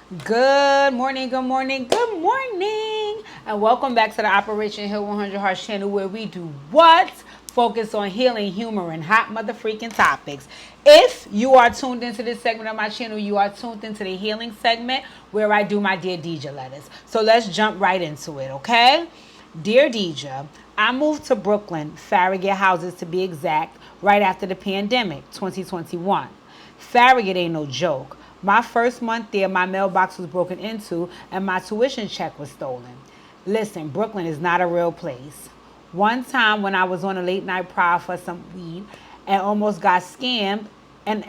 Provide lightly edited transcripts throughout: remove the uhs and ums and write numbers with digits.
Good morning, good morning, good morning, and welcome back to the Operation Hill 100 Hearts channel where we do what? Focus on healing, humor, and hot motherfreaking topics. If you are tuned into this segment of my channel, you are tuned into the healing segment where I do my Dear Deja letters. So let's jump right into it, okay? Dear Deja, I moved to Brooklyn, Farragut Houses to be exact, right after the pandemic, 2021. Farragut ain't no joke. My first month there, my mailbox was broken into and my tuition check was stolen. Listen, Brooklyn is not a real place. One time when I was on a late night prowl for some weed and almost got scammed, and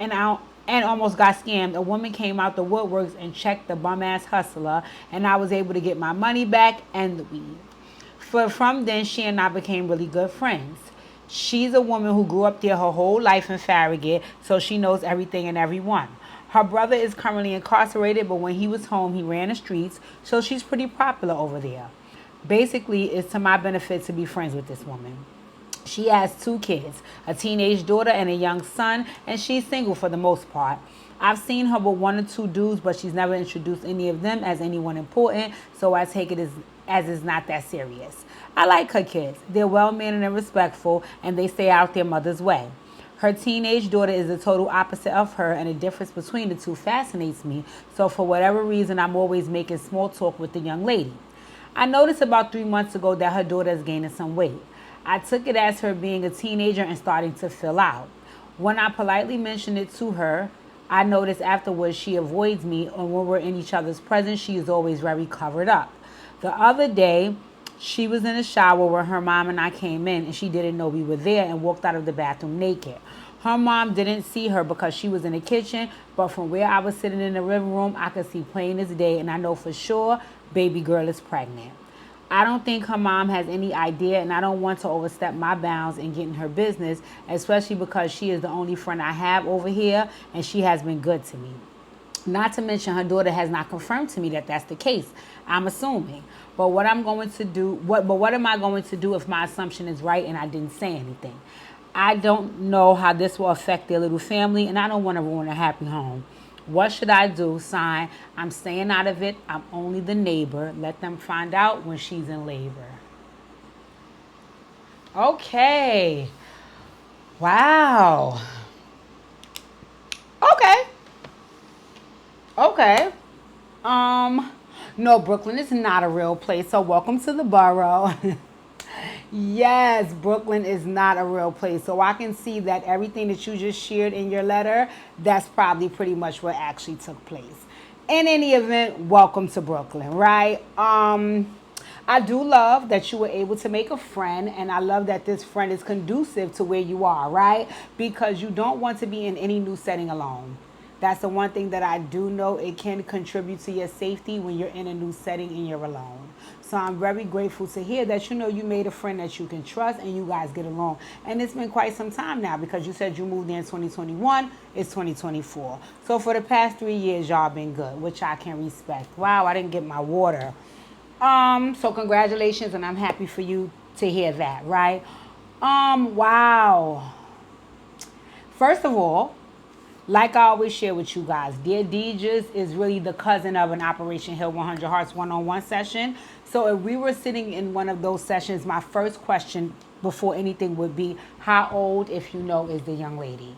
almost got scammed, a woman came out the woodworks and checked the bum ass hustler, and I was able to get my money back and the weed. From then, she and I became really good friends. She's a woman who grew up there her whole life in Farragut, so she knows everything and everyone. Her brother is currently incarcerated, but when he was home, he ran the streets, so she's pretty popular over there. Basically, it's to my benefit to be friends with this woman. She has two kids, a teenage daughter and a young son, and she's single for the most part. I've seen her with one or two dudes, but she's never introduced any of them as anyone important, so I take it as it's not that serious. I like her kids. They're well mannered and respectful, and they stay out their mother's way. Her teenage daughter is the total opposite of her, and the difference between the two fascinates me, so for whatever reason, I'm always making small talk with the young lady. I noticed about 3 months ago that her daughter is gaining some weight. I took it as her being a teenager and starting to fill out. When I politely mentioned it to her, I noticed afterwards she avoids me, and when we're in each other's presence, she is always very covered up. The other day, she was in the shower where her mom and I came in, and she didn't know we were there and walked out of the bathroom naked. Her mom didn't see her because she was in the kitchen, but from where I was sitting in the living room, I could see plain as day, and I know for sure baby girl is pregnant. I don't think her mom has any idea, and I don't want to overstep my bounds and get in her business, especially because she is the only friend I have over here, and she has been good to me. Not to mention her daughter has not confirmed to me that that's the case. I'm assuming. But what am I going to do if my assumption is right and I didn't say anything? I don't know how this will affect their little family, and I don't want to ruin a happy home. What should I do? Sign, I'm staying out of it. I'm only the neighbor. Let them find out when she's in labor. Okay. Wow. Okay. Okay. Um, no, Brooklyn is not a real place. So welcome to the borough. Yes, Brooklyn is not a real place. So I can see that everything that you just shared in your letter, that's probably pretty much what actually took place. In any event, welcome to Brooklyn, right? I do love that you were able to make a friend, and I love that this friend is conducive to where you are, right? Because you don't want to be in any new setting alone. That's the one thing that I do know. It can contribute to your safety when you're in a new setting and you're alone. So I'm very grateful to hear that you made a friend that you can trust and you guys get along. And it's been quite some time now because you said you moved there in 2021. It's 2024. So for the past 3 years, y'all been good, which I can respect. Wow, I didn't get my water. So congratulations, and I'm happy for you to hear that, right? Wow. First of all, like I always share with you guys, Dear Dejas is really the cousin of an Operation Hill 100 Hearts one-on-one session. So if we were sitting in one of those sessions, my first question before anything would be, how old, if you know, is the young lady?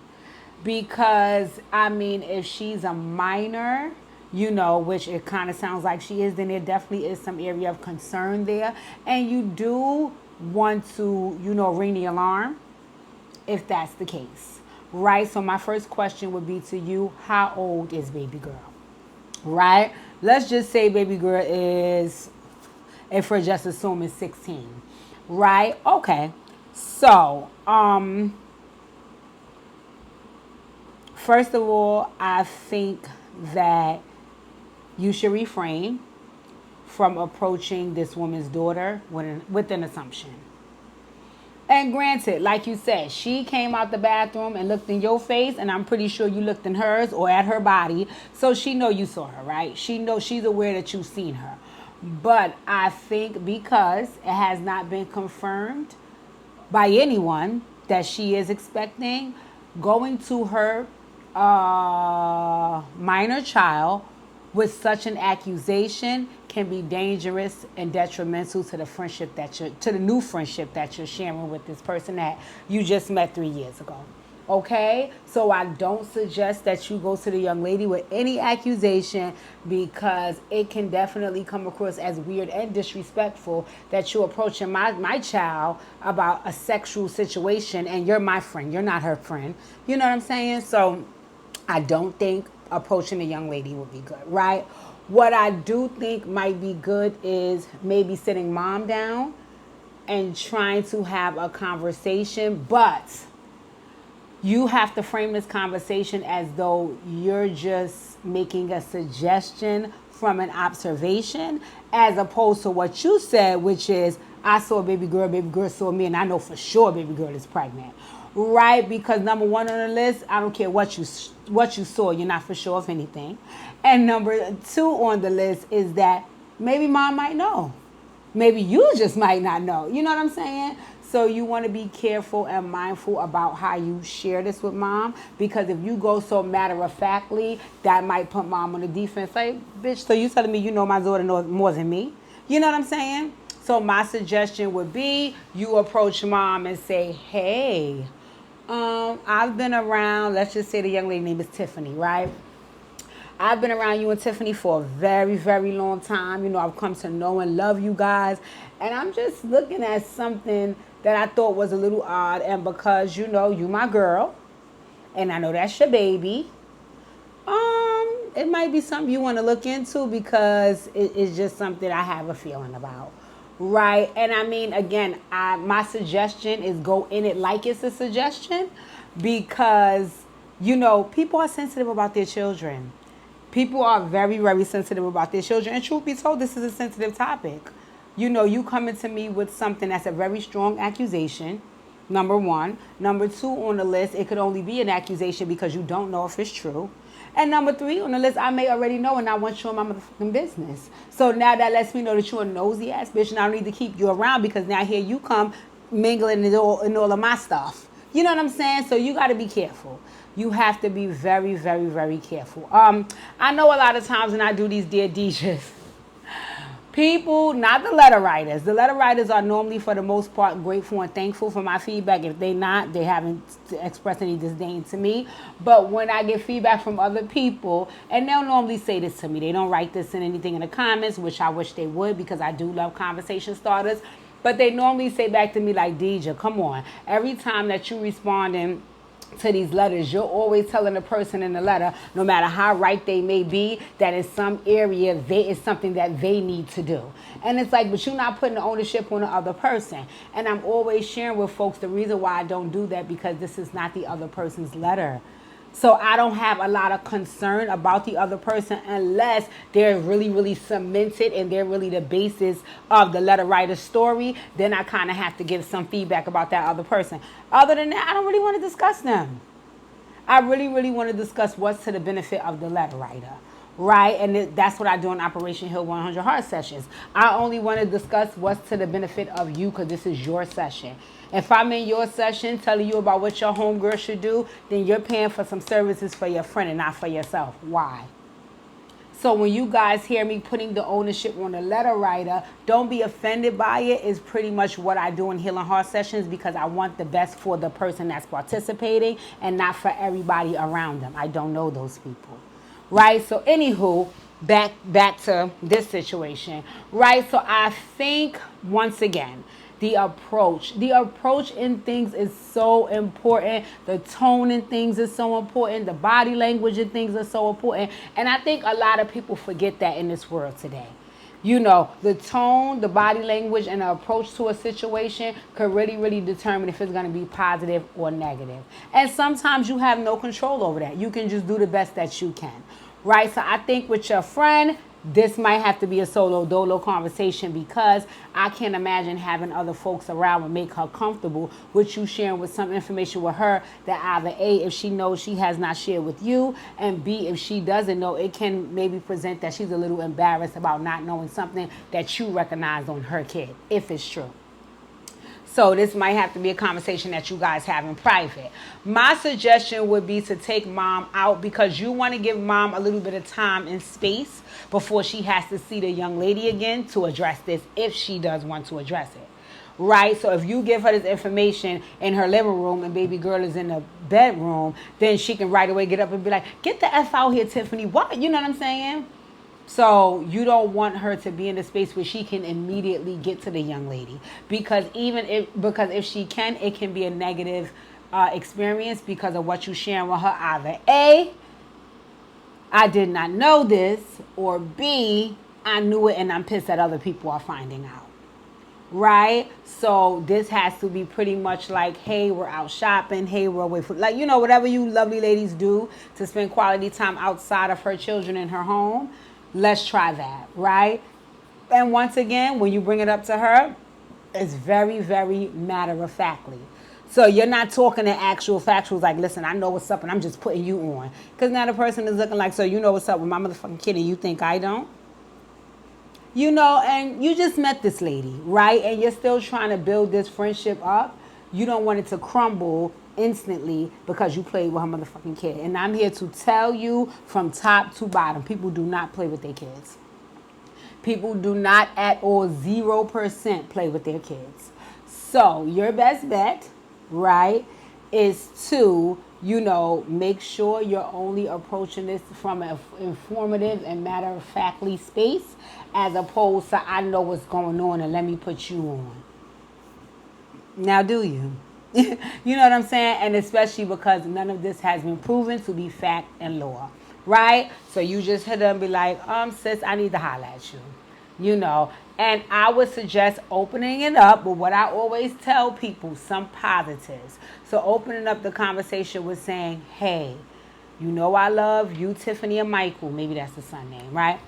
Because, I mean, if she's a minor, which it kind of sounds like she is, then there definitely is some area of concern there. And you do want to, ring the alarm if that's the case, right? So my first question would be to you, how old is baby girl, right? Let's just say baby girl is, if we're just assuming 16, right? Okay. So, first of all, I think that you should refrain from approaching this woman's daughter with an assumption. And granted, like you said, she came out the bathroom and looked in your face, and I'm pretty sure you looked in hers or at her body. So she know you saw her, right? She knows, she's aware that you've seen her. But I think because it has not been confirmed by anyone that she is expecting, going to her minor child with such an accusation can be dangerous and detrimental to the friendship to the new friendship that you're sharing with this person that you just met 3 years ago. Okay, so I don't suggest that you go to the young lady with any accusation, because it can definitely come across as weird and disrespectful that you're approaching my child about a sexual situation, and you're my friend, you're not her friend. You know what I'm saying? So I don't think approaching a young lady would be good, right? What I do think might be good is maybe sitting mom down and trying to have a conversation, but you have to frame this conversation as though you're just making a suggestion from an observation, as opposed to what you said, which is, I saw a baby girl saw me, and I know for sure baby girl is pregnant. Right? Because number one on the list, I don't care what you saw, you're not for sure of anything. And number two on the list is that maybe mom might know. Maybe you just might not know. You know what I'm saying? So you want to be careful and mindful about how you share this with mom, because if you go so matter-of-factly, that might put mom on the defense. Like, bitch, so you telling me you know my daughter knows more than me? You know what I'm saying? So my suggestion would be you approach mom and say, hey, I've been around, let's just say the young lady name is Tiffany, right? I've been around you and Tiffany for a very, very long time. You know, I've come to know and love you guys. And I'm just looking at something that I thought was a little odd. And because, you know, you my girl, and I know that's your baby, it might be something you want to look into, because it's just something I have a feeling about. Right? And I mean, again, my suggestion is go in it like it's a suggestion, because, you know, people are sensitive about their children. People are very, very sensitive about their children. And truth be told, this is a sensitive topic. You know, you coming to me with something that's a very strong accusation, number one. Number two on the list, it could only be an accusation because you don't know if it's true. And number three on the list, I may already know, and I want you in my motherfucking business. So now that lets me know that you're a nosy ass bitch, and I don't need to keep you around, because now here you come mingling in all of my stuff. You know what I'm saying? So you got to be careful. You have to be very, very, very careful. I know a lot of times when I do these Dear Deejas, people, not the letter writers. The letter writers are normally, for the most part, grateful and thankful for my feedback. If they not, they haven't expressed any disdain to me. But when I get feedback from other people, and they'll normally say this to me, they don't write this in anything in the comments, which I wish they would, because I do love conversation starters. But they normally say back to me like, Deja, come on. Every time that you responding to these letters, you're always telling the person in the letter, no matter how right they may be, that in some area it's something that they need to do. And it's like, but you're not putting the ownership on the other person. And I'm always sharing with folks the reason why I don't do that, because this is not the other person's letter. So I don't have a lot of concern about the other person unless they're really, really cemented and they're really the basis of the letter writer's story. Then I kind of have to give some feedback about that other person. Other than that, I don't really want to discuss them. I really, really want to discuss what's to the benefit of the letter writer. Right? And that's what I do in Operation Heal 100 Heart sessions. I only want to discuss what's to the benefit of you, because this is your session. If I'm in your session telling you about what your homegirl should do, then you're paying for some services for your friend and not for yourself. Why? So when you guys hear me putting the ownership on the letter writer, don't be offended by it. It's pretty much what I do in Healing Heart sessions, because I want the best for the person that's participating and not for everybody around them. I don't know those people. Right? So anywho, back to this situation. Right? So I think, once again, the approach in things is so important. The tone in things is so important. The body language in things is so important. And I think a lot of people forget that in this world today. You know, the tone, the body language, and the approach to a situation could really, really determine if it's going to be positive or negative. And sometimes you have no control over that. You can just do the best that you can. Right? So I think with your friend, this might have to be a solo dolo conversation, because I can't imagine having other folks around would make her comfortable with you sharing with some information with her that either A, if she knows she has not shared with you, and B, if she doesn't know, it can maybe present that she's a little embarrassed about not knowing something that you recognize on her kid, if it's true. So this might have to be a conversation that you guys have in private. My suggestion would be to take mom out because you want to give mom a little bit of time and space before she has to see the young lady again to address this, if she does want to address it. Right? So if you give her this information in her living room and baby girl is in the bedroom, then she can right away get up and be like, get the F out here, Tiffany. What? You know what I'm saying? So you don't want her to be in a space where she can immediately get to the young lady, because if she can, it can be a negative experience because of what you sharing with her. Either A, I did not know this, or B, I knew it and I'm pissed that other people are finding out. Right? So this has to be pretty much like, hey, we're out shopping. Hey, we're away from, like, whatever you lovely ladies do to spend quality time outside of her children in her home. Let's try that, right? And once again, when you bring it up to her, it's very, very matter-of-factly. So you're not talking to actual factuals like, listen, I know what's up and I'm just putting you on. Because now the person is looking like, so you know what's up with my motherfucking kid and you think I don't? And you just met this lady, right? And you're still trying to build this friendship up. You don't want it to crumble instantly because you played with her motherfucking kid. And I'm here to tell you from top to bottom, people do not play with their kids. People do not at all 0% play with their kids. So your best bet, right, is to, make sure you're only approaching this from an informative and matter-of-factly space, as opposed to, I know what's going on and let me put you on. Now, do you? You know what I'm saying? And especially because none of this has been proven to be fact and law, right? So you just hit them and be like, sis, I need to holler at you, And I would suggest opening it up with what I always tell people, some positives. So opening up the conversation with saying, hey, I love you, Tiffany and Michael. Maybe that's the son name, right?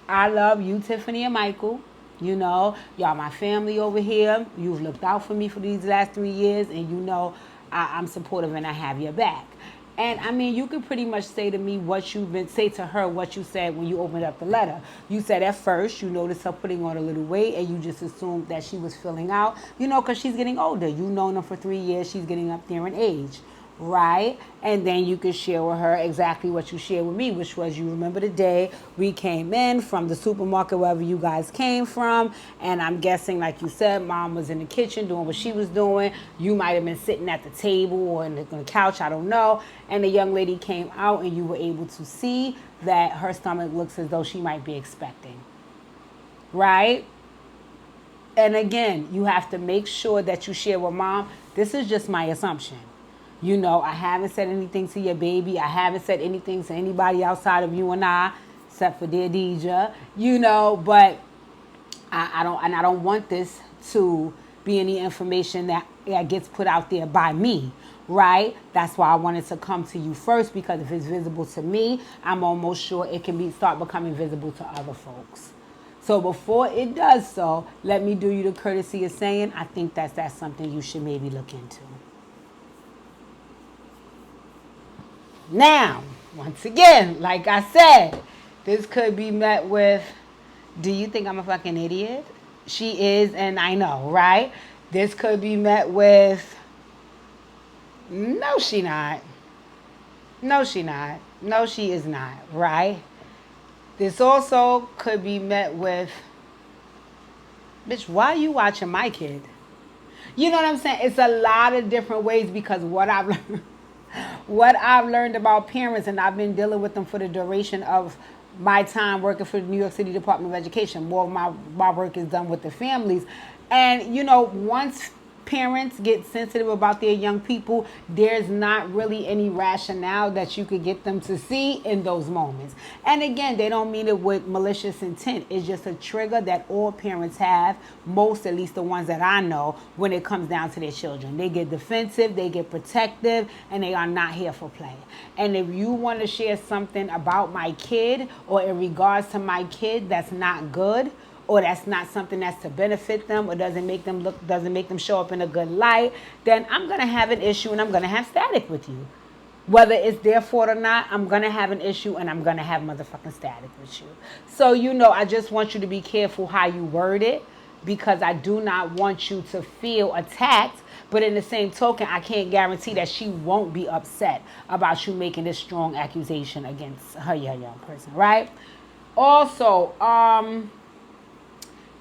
I love you, Tiffany and Michael. Y'all my family over here. You've looked out for me for these last 3 years, and I'm supportive and I have your back. And I mean, you can pretty much say to me say to her what you said when you opened up the letter. You said at first you noticed her putting on a little weight and you just assumed that she was filling out, because she's getting older. You've known her for 3 years. She's getting up there in age. Right? And then you could share with her exactly what you shared with me, which was, you remember the day we came in from the supermarket, wherever you guys came from, and I'm guessing, like you said, mom was in the kitchen doing what she was doing. You might have been sitting at the table or on the couch, I don't know, and the young lady came out and you were able to see that her stomach looks as though she might be expecting. Right? And again, you have to make sure that you share with mom, this is just my assumption. I haven't said anything to your baby. I haven't said anything to anybody outside of you and I, except for dear Deja, but I don't want this to be any information that gets put out there by me, right? That's why I wanted to come to you first, because if it's visible to me, I'm almost sure it can start becoming visible to other folks. So before it does so, let me do you the courtesy of saying, I think that's something you should maybe look into. Now, once again, like I said, this could be met with, do you think I'm a fucking idiot? She is, and I know, right? This could be met with, no, she not. No, she not. No, she is not, right? This also could be met with, bitch, why are you watching my kid? You know what I'm saying? It's a lot of different ways, because what I've learned about parents, and I've been dealing with them for the duration of my time working for the New York City Department of Education. More of my work is done with the families. And, once parents get sensitive about their young people, there's not really any rationale that you could get them to see in those moments. And again, they don't mean it with malicious intent. It's just a trigger that all parents have, most, at least the ones that I know, when it comes down to their children. They get defensive, they get protective, and they are not here for play. And if you want to share something about my kid or in regards to my kid that's not good, or that's not something that's to benefit them, or doesn't make them show up in a good light, then I'm going to have an issue and I'm going to have static with you. Whether it's their fault or not, I'm going to have an issue and I'm going to have motherfucking static with you. So, I just want you to be careful how you word it. because I do not want you to feel attacked. But in the same token, I can't guarantee that she won't be upset about you making this strong accusation against her young person, right? Also,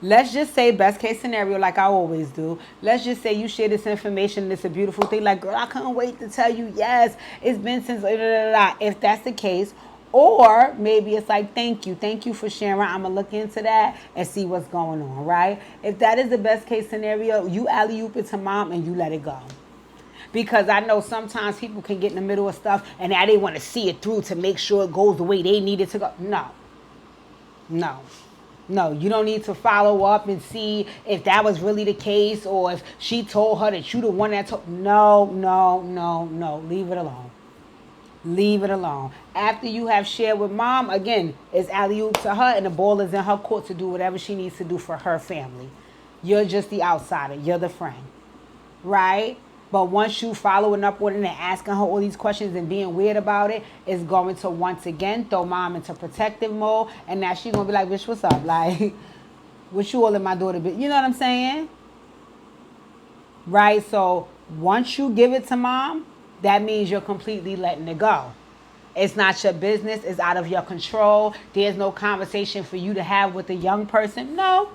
let's just say best case scenario, like I always do. Let's just say you share this information and it's a beautiful thing. Like, girl, I couldn't wait to tell you. Yes, it's been since. If that's the case, or maybe it's like, thank you for sharing. I'm gonna look into that and see what's going on. Right? If that is the best case scenario, you alley oop it to mom and you let it go. Because I know sometimes people can get in the middle of stuff and now they want to see it through to make sure it goes the way they need it to go. No, you don't need to follow up and see if that was really the case or if she told her that you the one that told. No. Leave it alone. Leave it alone. After you have shared with mom, again, it's alley-oop to her and the ball is in her court to do whatever she needs to do for her family. You're just the outsider. You're the friend. Right? But once you following up with it and asking her all these questions and being weird about it, it's going to once again throw mom into protective mode. And now she's going to be like, bitch, what's up? Like, what you all in my daughter? You know what I'm saying? Right? So once you give it to mom, that means you're completely letting it go. It's not your business. It's out of your control. There's no conversation for you to have with a young person. No,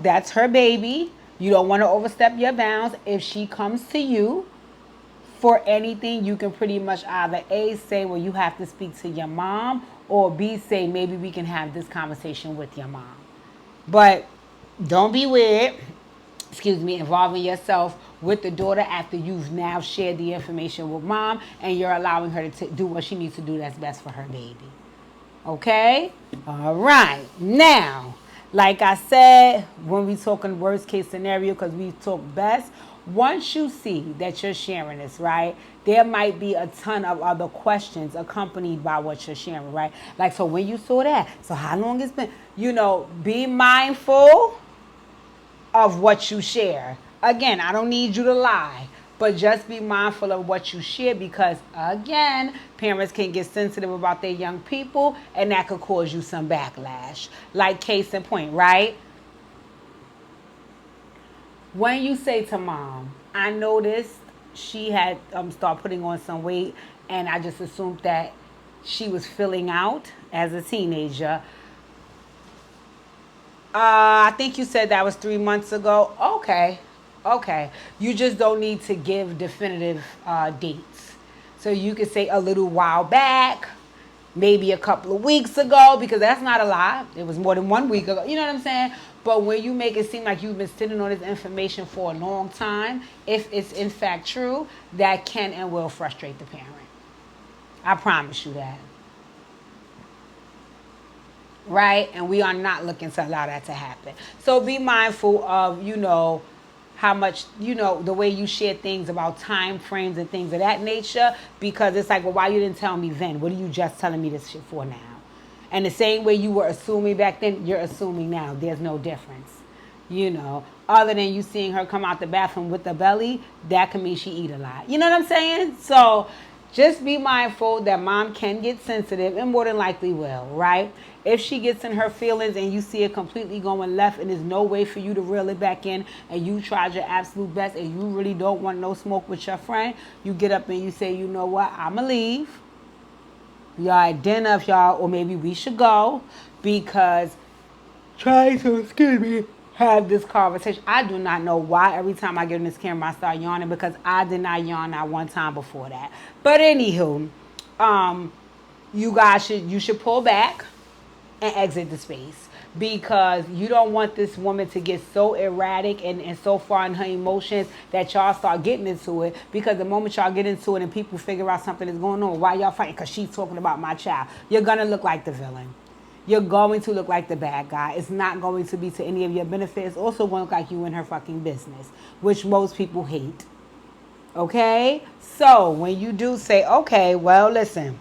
that's her baby. You don't want to overstep your bounds. If she comes to you for anything, you can pretty much either A, say, well, you have to speak to your mom, or B, say, maybe we can have this conversation with your mom. But don't be weird, involving yourself with the daughter after you've now shared the information with mom and you're allowing her to do what she needs to do that's best for her baby. Okay? All right. Now, like I said, when we talking worst case scenario, because we talk best, once you see that you're sharing this, right, there might be a ton of other questions accompanied by what you're sharing, right? Like, so when you saw that, so how long it's been, be mindful of what you share. Again, I don't need you to lie, but just be mindful of what you share because, again, parents can get sensitive about their young people and that could cause you some backlash. Like case in point, right? When you say to mom, I noticed she had started putting on some weight and I just assumed that she was filling out as a teenager. I think you said that was 3 months ago. Okay. You just don't need to give definitive dates. So you could say a little while back, maybe a couple of weeks ago, because that's not a lie. It was more than 1 week ago. You know what I'm saying? But when you make it seem like you've been sitting on this information for a long time, if it's in fact true, that can and will frustrate the parent. I promise you that. Right? And we are not looking to allow that to happen. So be mindful of, how much, the way you share things about time frames and things of that nature, because it's like, well, why you didn't tell me then? What are you just telling me this shit for now? And the same way you were assuming back then, you're assuming now. There's no difference. Other than you seeing her come out the bathroom with the belly, that can mean she eat a lot. You know what I'm saying? So just be mindful that mom can get sensitive and more than likely will, right? If she gets in her feelings and you see it completely going left and there's no way for you to reel it back in and you tried your absolute best and you really don't want no smoke with your friend, you get up and you say, you know what, I'm going to leave. Y'all at dinner if y'all, or maybe we should go because trying to, have this conversation. I do not know why every time I get in this camera I start yawning because I did not yawn that one time before that. But anywho, you should pull back and exit the space because you don't want this woman to get so erratic and so far in her emotions that y'all start getting into it, because the moment y'all get into it and people figure out something is going on, why y'all fighting? Because she's talking about my child. You're going to look like the villain. You're going to look like the bad guy. It's not going to be to any of your benefit. It's also going to look like you in her fucking business, which most people hate. Okay? So when you do say, okay, well, listen,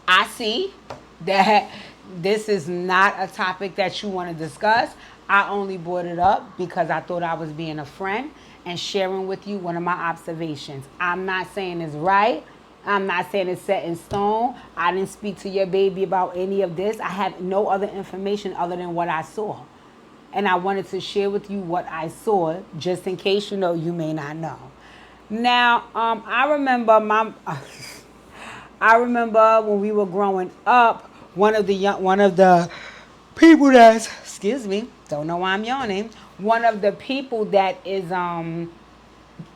I see that this is not a topic that you want to discuss. I only brought it up because I thought I was being a friend and sharing with you one of my observations. I'm not saying it's right. I'm not saying it's set in stone. I didn't speak to your baby about any of this. I have no other information other than what I saw. And I wanted to share with you what I saw, just in case you may not know. Now, I remember when we were growing up, one of the people that's, excuse me, don't know why I'm yawning. One of the people that is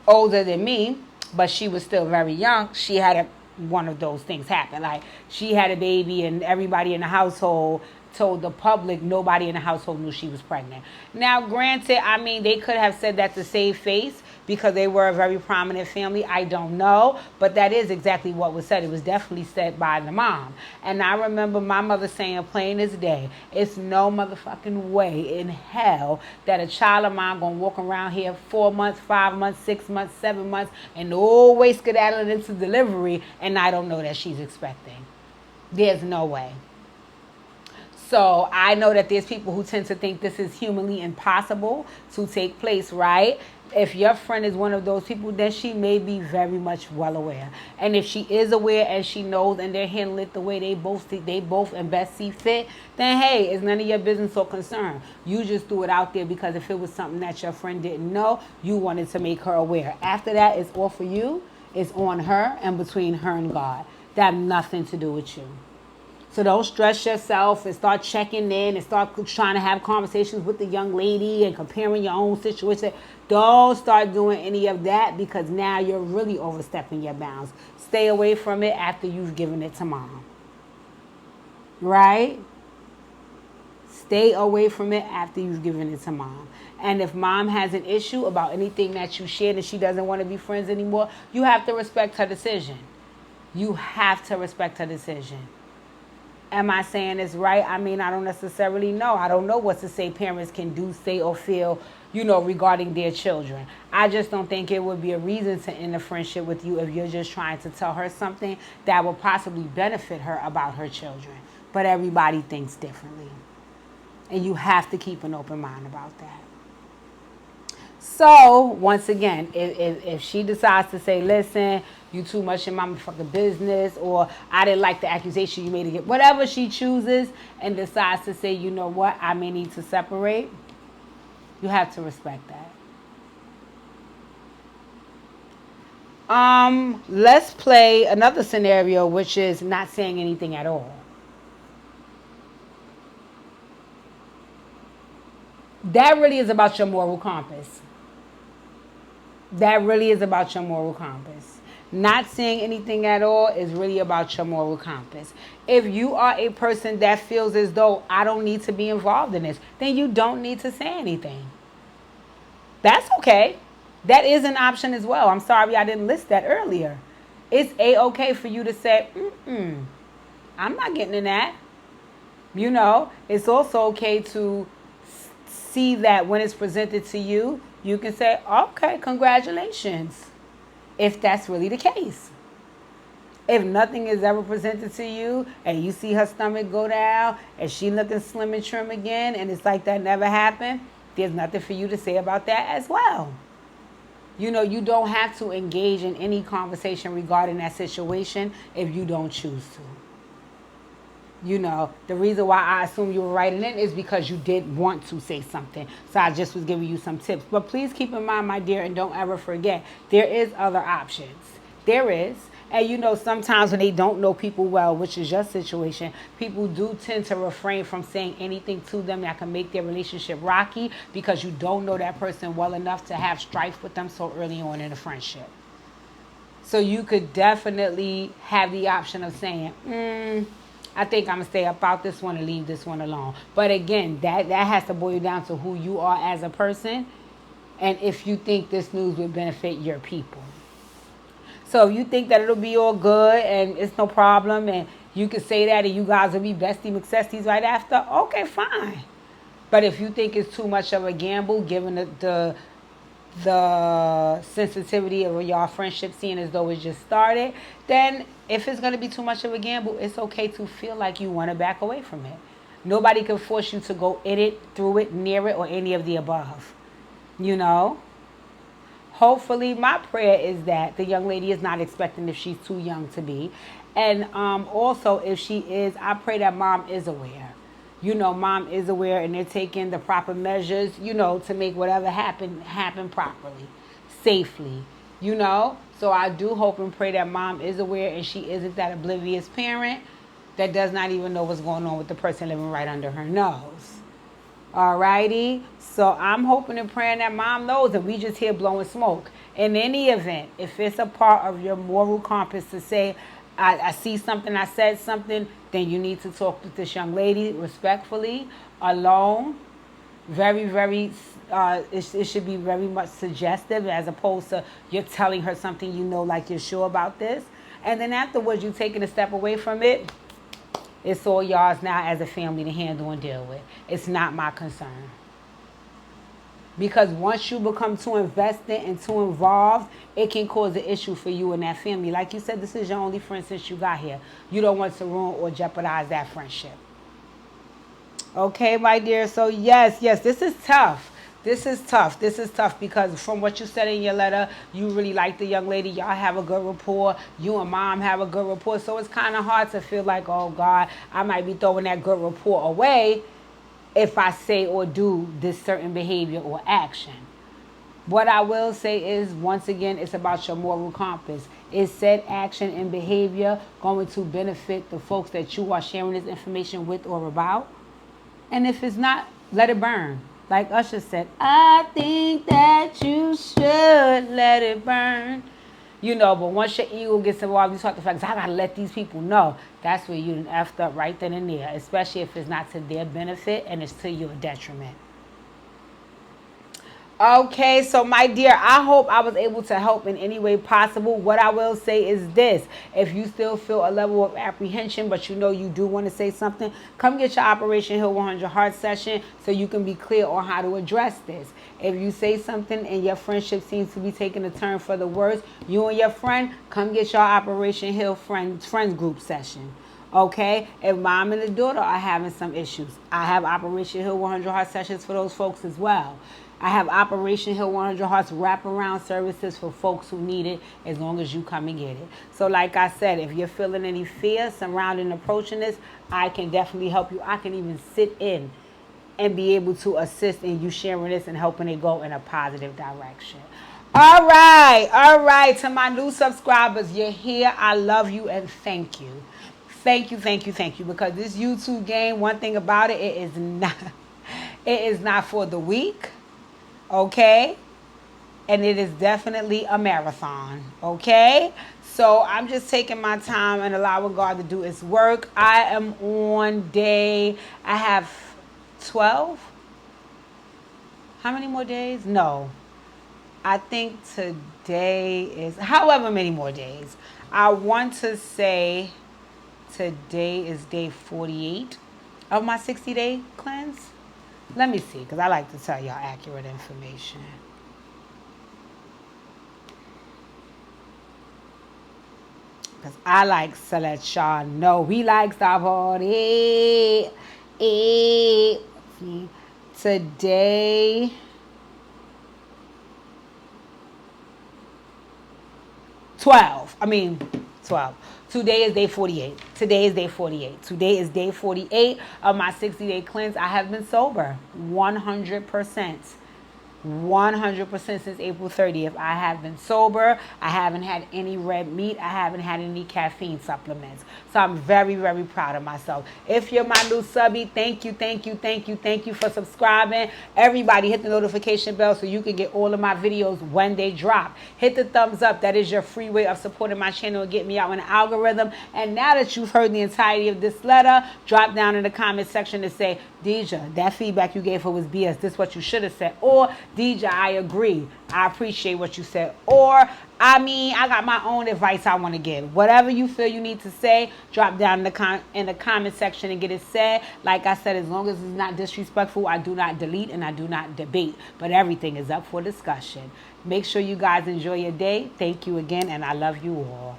older than me, but she was still very young. She had one of those things happen. Like, she had a baby, and everybody in the household told the public nobody in the household knew she was pregnant. Now, granted, I mean, they could have said that to save face because they were a very prominent family. I don't know, but that is exactly what was said. It was definitely said by the mom. And I remember my mother saying plain as day, it's no motherfucking way in hell that a child of mine gonna walk around here 4 months, 5 months, 6 months, 7 months, and always skedaddling into delivery, and I don't know that she's expecting. There's no way. So I know that there's people who tend to think this is humanly impossible to take place, right? If your friend is one of those people, then she may be very much well aware. And if she is aware and she knows and they're handling it the way they both and best see fit, then hey, it's none of your business or concern. You just threw it out there because if it was something that your friend didn't know, you wanted to make her aware. After that, it's all for you. It's on her and between her and God. That have nothing to do with you. So don't stress yourself and start checking in and start trying to have conversations with the young lady and comparing your own situation. Don't start doing any of that because now you're really overstepping your bounds. Stay away from it after you've given it to mom. Right? Stay away from it after you've given it to mom. And if mom has an issue about anything that you shared and she doesn't want to be friends anymore, you have to respect her decision. You have to respect her decision. Am I saying this right? I mean, I don't necessarily know. I don't know what to say parents can do, say, or feel, regarding their children. I just don't think it would be a reason to end a friendship with you if you're just trying to tell her something that will possibly benefit her about her children. But everybody thinks differently. And you have to keep an open mind about that. So, once again, if she decides to say, listen, you too much in my motherfucking business, or I didn't like the accusation you made against, whatever she chooses, and decides to say, you know what, I may need to separate, you have to respect that. Let's play another scenario, which is not saying anything at all. That really is about your moral compass. That really is about your moral compass. Not saying anything at all is really about your moral compass. If you are a person that feels as though I don't need to be involved in this, then you don't need to say anything. That's okay. That is an option as well. I'm sorry I didn't list that earlier. It's a-okay for you to say, I'm not getting in that. It's also okay to see that when it's presented to you, you can say, okay, congratulations, if that's really the case. If nothing is ever presented to you and you see her stomach go down and she looking slim and trim again and it's like that never happened, there's nothing for you to say about that as well. You don't have to engage in any conversation regarding that situation if you don't choose to. The reason why I assume you were writing in is because you did want to say something. So I just was giving you some tips. But please keep in mind, my dear, and don't ever forget, there is other options. There is. And sometimes when they don't know people well, which is your situation, people do tend to refrain from saying anything to them that can make their relationship rocky because you don't know that person well enough to have strife with them so early on in a friendship. So you could definitely have the option of saying, I think I'm going to stay about this one and leave this one alone. But again, that has to boil down to who you are as a person and if you think this news would benefit your people. So if you think that it'll be all good and it's no problem and you can say that and you guys will be bestie McSesties right after, okay, fine. But if you think it's too much of a gamble, given the sensitivity of y'all friendship, seeing as though it just started, then if it's going to be too much of a gamble, it's okay to feel like you want to back away from it. Nobody can force you to go in it, through it, near it, or any of the above. Hopefully, my prayer is that the young lady is not expecting if she's too young to be. And also, if she is, I pray that mom is aware. Mom is aware and they're taking the proper measures, to make whatever happen properly, safely, So I do hope and pray that mom is aware and she isn't that oblivious parent that does not even know what's going on with the person living right under her nose. Alrighty? So I'm hoping and praying that mom knows and we just here blowing smoke. In any event, if it's a part of your moral compass to say, I see something, I said something, then you need to talk with this young lady respectfully, alone. Very, very, it should be very much suggestive as opposed to you're telling her something like you're sure about this. And then afterwards, you taking a step away from it. It's all yours now as a family to handle and deal with. It's not my concern. Because once you become too invested and too involved, it can cause an issue for you and that family. Like you said, this is your only friend since you got here. You don't want to ruin or jeopardize that friendship. Okay, my dear. So yes, this is tough. This is tough because from what you said in your letter, you really like the young lady. Y'all have a good rapport. You and mom have a good rapport. So it's kind of hard to feel like, oh, God, I might be throwing that good rapport away if I say or do this certain behavior or action. What I will say is, once again, it's about your moral compass. Is said action and behavior going to benefit the folks that you are sharing this information with or about? And if it's not, let it burn. Like Usher said, I think that you should let it burn. But once your ego gets involved, you start to feel like, I got to let these people know. That's where you effed up right then and there, especially if it's not to their benefit and it's to your detriment. Okay, so my dear, I hope I was able to help in any way possible. What I will say is this. If you still feel a level of apprehension, but you do want to say something, come get your Operation Heal 100 Heart session so you can be clear on how to address this. If you say something and your friendship seems to be taking a turn for the worse, you and your friend, come get your Operation Heal friends group session. Okay, if mom and the daughter are having some issues, I have Operation Heal 100 Heart sessions for those folks as well. I have Operation Heal 100 Hearts wraparound services for folks who need it as long as you come and get it. So like I said, if you're feeling any fear surrounding approaching this, I can definitely help you. I can even sit in and be able to assist in you sharing this and helping it go in a positive direction. All right. To my new subscribers, you're here. I love you and thank you. Thank you. Because this YouTube game, one thing about it, it is not for the weak. Okay? And it is definitely a marathon. Okay? So I'm just taking my time and allowing God to do his work. I am on I have 12. How many more days? No. I think today is however many more days. I want to say today is day 48 of my 60-day cleanse. Let me see, because I like to tell y'all accurate information. Because I like to let y'all know we like to party. Today, twelve. Today is day 48. Today is day 48 of my 60-day cleanse. I have been sober 100%. 100% since April 30th. I have been sober. I haven't had any red meat. I haven't had any caffeine supplements. So I'm very, very proud of myself. If you're my new subby, thank you for subscribing. Everybody hit the notification bell so you can get all of my videos when they drop. Hit the thumbs up. That is your free way of supporting my channel and get me out in the algorithm. And now that you've heard the entirety of this letter, drop down in the comment section and say, Deja, that feedback you gave her was BS. This is what you should have said. Or, Deja, I agree. I appreciate what you said. Or, I got my own advice I want to give. Whatever you feel you need to say, drop down in the comment section and get it said. Like I said, as long as it's not disrespectful, I do not delete and I do not debate. But everything is up for discussion. Make sure you guys enjoy your day. Thank you again, and I love you all.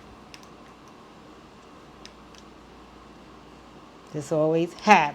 This always happens.